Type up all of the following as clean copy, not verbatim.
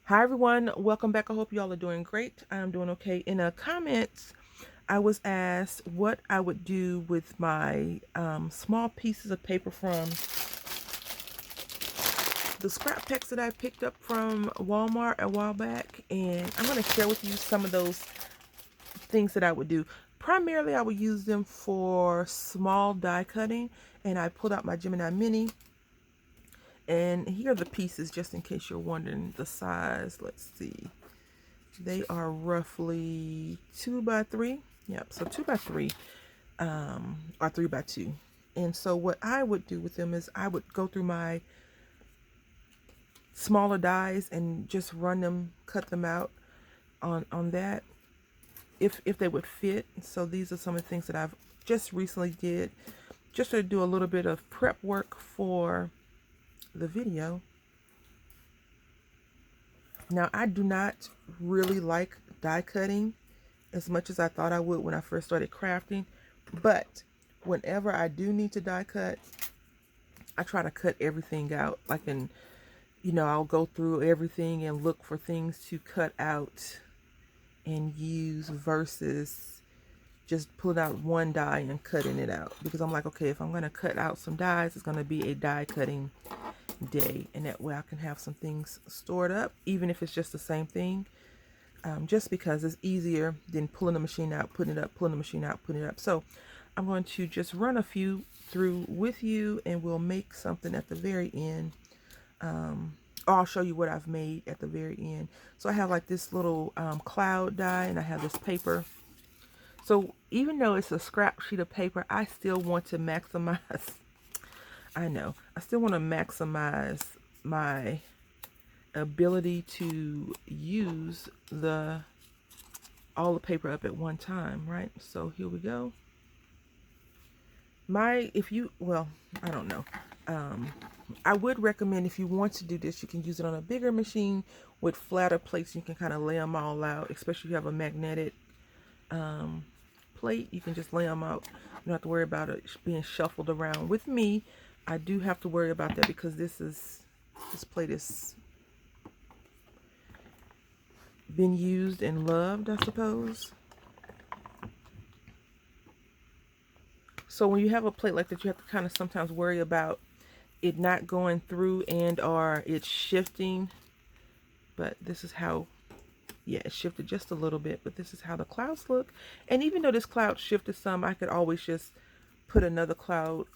Hi everyone, welcome back. I hope you all are doing great. I'm doing okay. In the comments, I was asked what I would do with my small pieces of paper from the scrap packs that I picked up from Walmart a while back, and I'm going to share with you some of those things that I would do. Primarily, I would use them for small die cutting, and I pulled out my Gemini Mini, and here are the pieces just in case you're wondering the size. Let's see. They are roughly 2 by 3. Yep, so 2 by 3 or 3 by 2. And so what I would do with them is I would go through my smaller dies and just run them, cut them out on that if they would fit. So these are some of the things that I've just recently did just to do a little bit of prep work for the video. Now I do not really like die cutting as much as I thought I would when I first started crafting. But whenever I do need to die cut, I try to cut everything out. I'll go through everything and look for things to cut out and use versus just pulling out one die and cutting it out. Because I'm like, okay, if I'm going to cut out some dies, it's going to be a die cutting day. And that way I can have some things stored up, even if it's just the same thing. Just because it's easier than pulling the machine out, putting it up, pulling the machine out, putting it up. So I'm going to just run a few through with you, and we'll make something at the very end. I'll show you what I've made at the very end. So I have like this little cloud die, and I have this paper. So even though it's a scrap sheet of paper, I still want to maximize. I know. I still want to maximize my ability to use all the paper up at one time, right? So here we go. I don't know. I would recommend if you want to do this, you can use it on a bigger machine with flatter plates. You can kind of lay them all out, especially if you have a magnetic plate. You can just lay them out. You don't have to worry about it being shuffled around. With me, I do have to worry about that because this plate is been used and loved, I suppose. So when you have a plate like that, you have to kind of sometimes worry about it not going through and or it's shifting. But this is how, yeah, it shifted just a little bit, but this is how the clouds look. And even though this cloud shifted some, I could always just put another cloud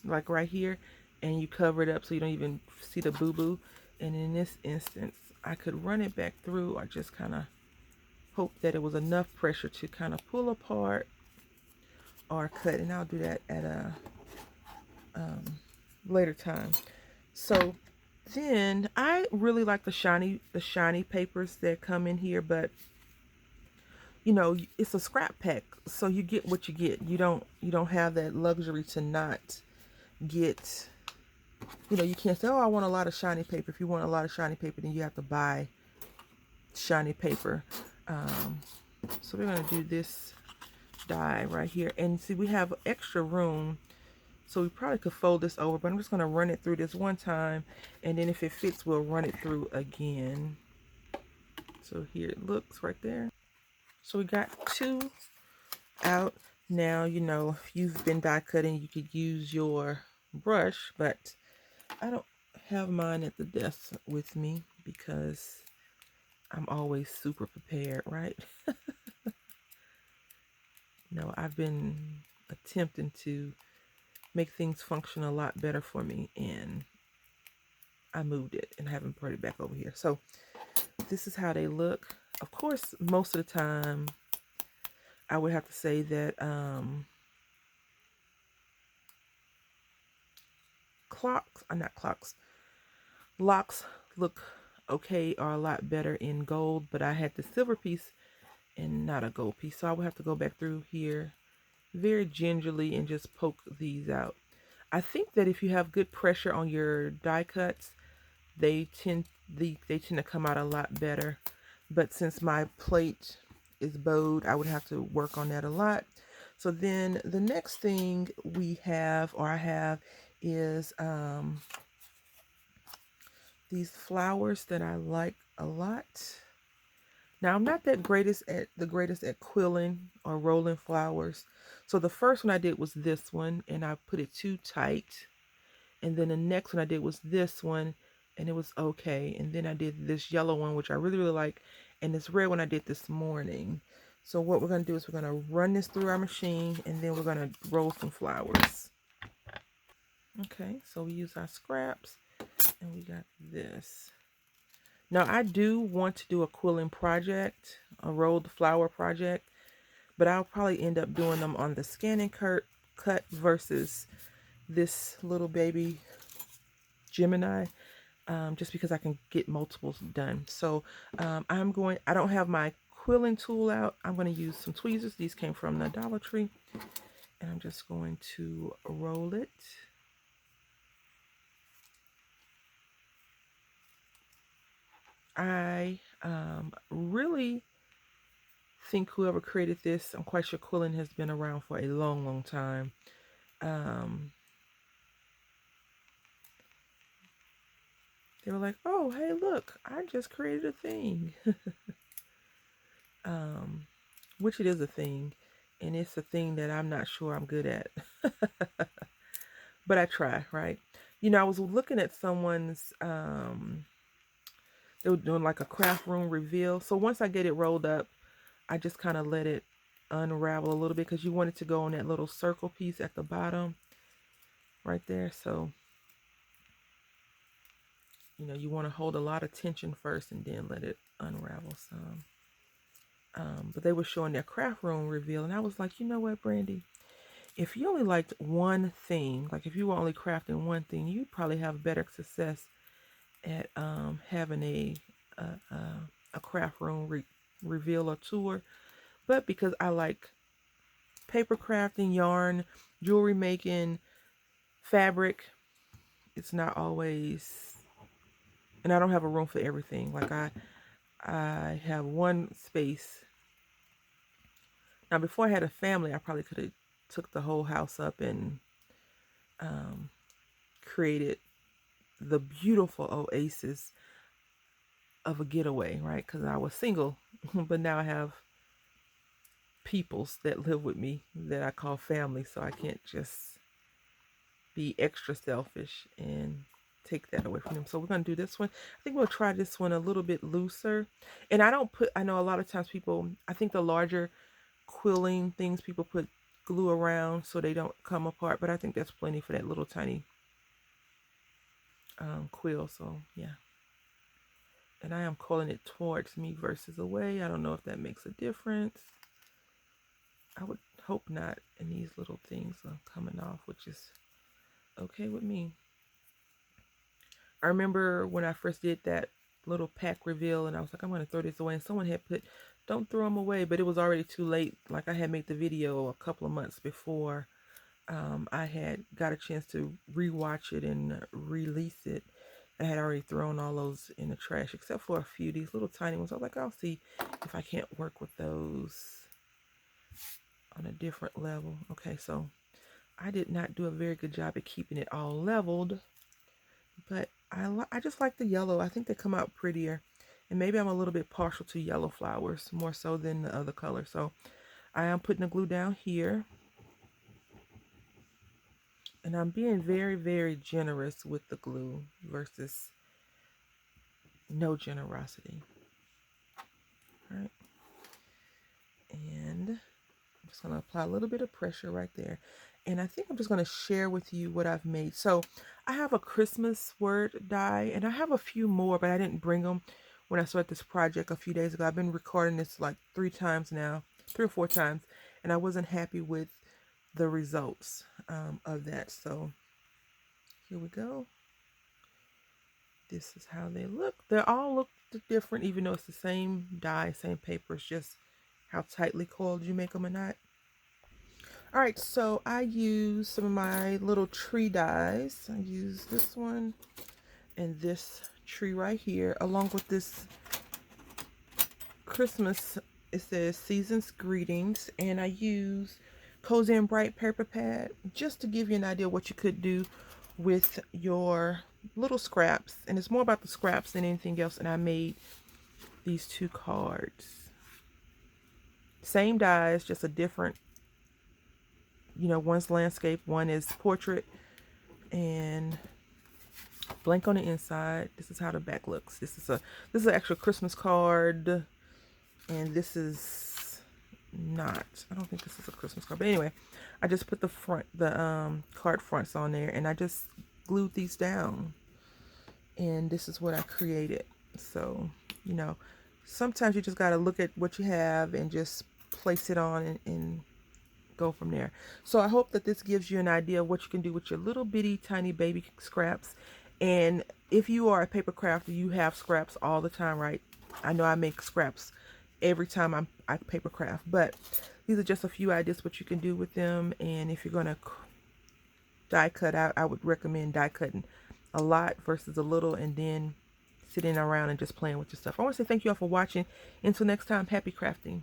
like right here, and you cover it up so you don't even see the boo-boo. And in this instance, I could run it back through or just kind of hope that it was enough pressure to kind of pull apart or cut. And I'll do that at a later time. So then I really like the shiny papers that come in here, but it's a scrap pack, so you get what you get. You don't have that luxury to not get, you can't say, oh, I want a lot of shiny paper. If you want a lot of shiny paper, then you have to buy shiny paper. So we're going to do this die right here. And see, we have extra room, so we probably could fold this over, but I'm just going to run it through this one time, and then if it fits, we'll run it through again. So here it looks right there. So we got two out. Now, if you've been die cutting, you could use your brush, but I don't have mine at the desk with me because I'm always super prepared, right? No, I've been attempting to make things function a lot better for me, and I moved it and I haven't brought it back over here. So this is how they look. Of course, most of the time, I would have to say that locks look okay or a lot better in gold, but I had the silver piece and not a gold piece. So I would have to go back through here very gingerly and just poke these out. I think that if you have good pressure on your die cuts, they tend to come out a lot better. But since my plate is bowed, I would have to work on that a lot. So then the next thing I have is these flowers that I like a lot. Now, I'm not that greatest at quilling or rolling flowers. So the first one I did was this one, and I put it too tight. And then the next one I did was this one, and it was okay. And then I did this yellow one, which I really, really like. And this red one I did this morning. So what we're going to do is we're going to run this through our machine, and then we're going to roll some flowers. Okay, so we use our scraps, and we got this. Now, I do want to do a quilling project, a rolled flower project, but I'll probably end up doing them on the scanning cut versus this little baby Gemini, just because I can get multiples done. So I don't have my quilling tool out. I'm going to use some tweezers. These came from the Dollar Tree, and I'm just going to roll it. I really think whoever created this, I'm quite sure quilling has been around for a long, long time. They were like, oh, hey, look, I just created a thing. Which it is a thing, and it's a thing that I'm not sure I'm good at. But I try, right? You know, I was looking at someone's, they were doing like a craft room reveal. So once I get it rolled up, I just kind of let it unravel a little bit, because you want it to go on that little circle piece at the bottom right there. So, you know, you want to hold a lot of tension first and then let it unravel some. But they were showing their craft room reveal, and I was like, you know what, Brandy? If you only liked one thing, like if you were only crafting one thing, you'd probably have better success at having a craft room reveal or tour. But because I like paper crafting, yarn, jewelry making, fabric, it's not always, and I don't have a room for everything. Like I have one space. Now, before I had a family, I probably could have took the whole house up and created the beautiful oasis of a getaway, right? Because I was single, but now I have peoples that live with me that I call family, so I can't just be extra selfish and take that away from them. So we're going to do this one. I think we'll try this one a little bit looser. And I know a lot of times people, I think the larger quilling things, people put glue around so they don't come apart, but I think that's plenty for that little tiny quill. So yeah, and I am calling it towards me versus away. I don't know if that makes a difference. I would hope not. And these little things are coming off, which is okay with me. I remember when I first did that little pack reveal, and I was like, I'm going to throw this away, and someone had put, don't throw them away, but it was already too late. Like, I had made the video a couple of months before I had got a chance to rewatch it and release it. I had already thrown all those in the trash, except for a few, these little tiny ones. I was like, I'll see if I can't work with those on a different level. Okay, so I did not do a very good job at keeping it all leveled, but I just like the yellow. I think they come out prettier, and maybe I'm a little bit partial to yellow flowers more so than the other color. So I am putting the glue down here, and I'm being very, very generous with the glue versus no generosity. All right, and I'm just going to apply a little bit of pressure right there. And I think I'm just going to share with you what I've made. So I have a Christmas word die, and I have a few more, but I didn't bring them when I started this project a few days ago. I've been recording this like 3 times now, 3 or 4 times, and I wasn't happy with the results of that. So here we go. This is how they look. They all look different, even though it's the same die, same paper. It's just how tightly coiled you make them or not. All right, so I use some of my little tree dies. I use this one and this tree right here, along with this Christmas, it says Season's Greetings, and I use Cozy and Bright paper pad just to give you an idea what you could do with your little scraps, and it's more about the scraps than anything else. And I made these 2 cards. Same dies, just a different, you know, one's landscape, one is portrait, and blank on the inside. This is how the back looks. This is an actual Christmas card, and this is not. I don't think this is a Christmas card, but anyway, I just put the card fronts on there, and I just glued these down, and this is what I created. So, you know, sometimes you just got to look at what you have and just place it on and go from there. So I hope that this gives you an idea of what you can do with your little bitty tiny baby scraps. And if you are a paper crafter, you have scraps all the time, right? I know I make scraps every time I paper craft, but these are just a few ideas what you can do with them. And if you're going to die cut out, I would recommend die cutting a lot versus a little, and then sitting around and just playing with your stuff. I want to say thank you all for watching. Until next time, happy crafting.